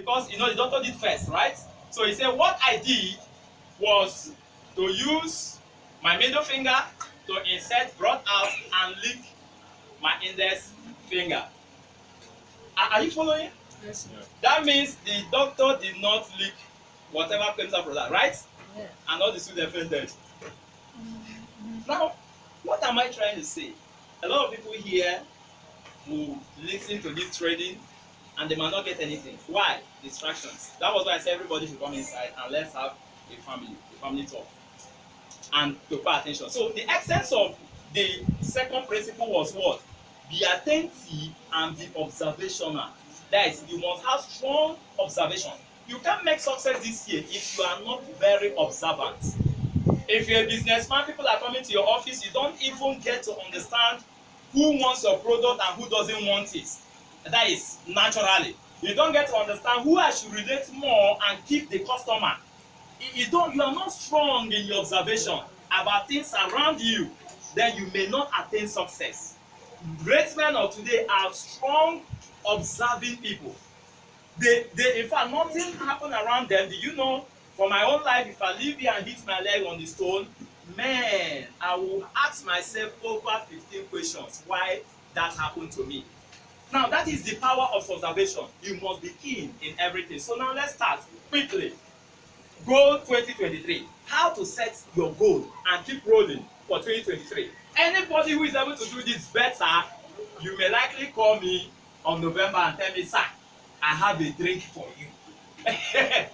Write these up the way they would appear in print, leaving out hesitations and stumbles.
because you know the doctor did first, right? So he said what I did was to use my middle finger to insert, brought out, and lick my index finger. Are you following? Yes. Yeah. That means the doctor did not lick whatever chemical product, right? Yeah. And all the students fainted. Now, what am I trying to say? A lot of people here will listen to this training and they might not get anything. Why? Distractions. That was why I said everybody should come inside and let's have a family talk. And to pay attention. So the essence of the second principle was what? Be attentive and be observational. That is, you must have strong observation. You can't make success this year if you are not very observant. If you're a businessman, people are coming to your office, you don't even get to understand who wants your product and who doesn't want it. That is naturally. You don't get to understand who I should relate more and keep the customer. You are not strong in your observation about things around you, then you may not attain success. Great men of today are strong observing people. They in fact, nothing happen around them. Do you know, for my own life, if I leave here and hit my leg on the stone, man, I will ask myself over 15 questions why that happened to me. Now, that is the power of observation. You must be keen in everything. So now let's start quickly. Goal 2023. How to set your goal and keep rolling for 2023. Anybody who is able to do this better, you may likely call me on November and tell me, sir, I have a drink for you.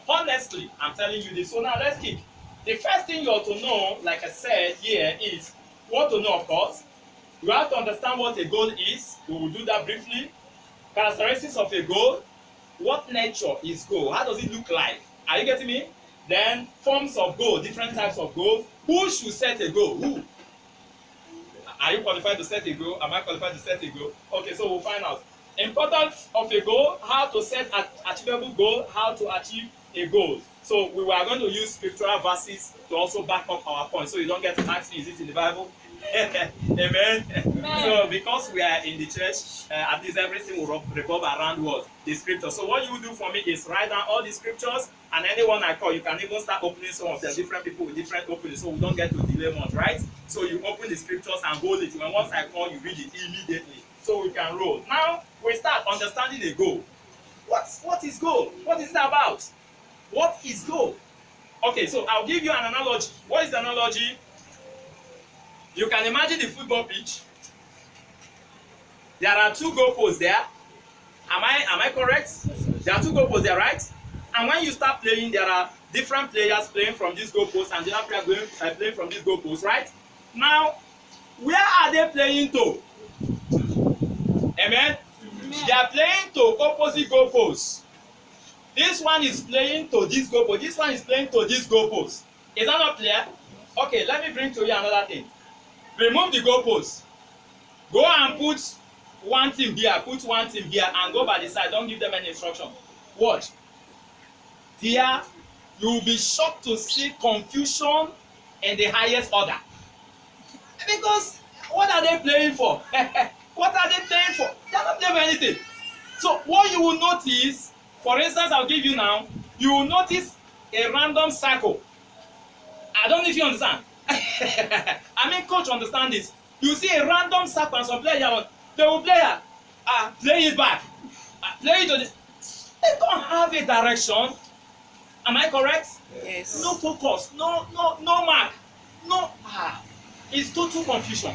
Honestly, I'm telling you this. So now let's keep. The first thing you ought to know, like I said here, is what to know, of course. You have to understand what a goal is. We will do that briefly. Characteristics of a goal. What nature is goal? How does it look like? Are you getting me? Then forms of goal, different types of goal. Who should set a goal? Who? Are you qualified to set a goal? Am I qualified to set a goal? Okay, so we'll find out. Importance of a goal, how to set an achievable goal, how to achieve a goal. So we were going to use scriptural verses to also back up our point. So you don't get to ask me, is it in the Bible? Amen. Amen. So because we are in the church, at least everything will revolve around what? The scripture. So what you will do for me is write down all the scriptures, and anyone I call, you can even start opening some of them, different people with different openings, so we don't get to delay much, right? So you open the scriptures and hold it. When once I call, you read it immediately, so we can roll. Now we start understanding a goal. What is goal? What is it about? What is goal? Okay, so I'll give you an analogy. What is the analogy? You can imagine the football pitch. There are two goalposts there. Am I correct? There are two goalposts there, right? And when you start playing, there are different players playing from this goalpost and the other player playing from this goalpost, right? Now, where are they playing to? Amen? They are playing to opposite goalposts. This one is playing to this goalpost. This one is playing to this goalpost. Is that not clear? Okay, let me bring to you another thing. Remove the goalpost. Go and put one team here, put one team here, and go by the side. Don't give them any instruction. Watch. Here, you will be shocked to see confusion in the highest order. Because what are they playing for? What are they playing for? They are not playing for anything. So what you will notice, for instance, I'll give you now, you will notice a random circle. I don't know if you understand. I mean, coach, understand this. You see a random circle and some player, they will play play it back, play it to the. They don't have a direction. Am I correct? Yes. No focus, no mark, no. It's total confusion.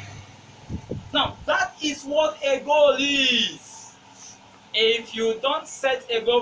Now that is what a goal is. If you don't set a goal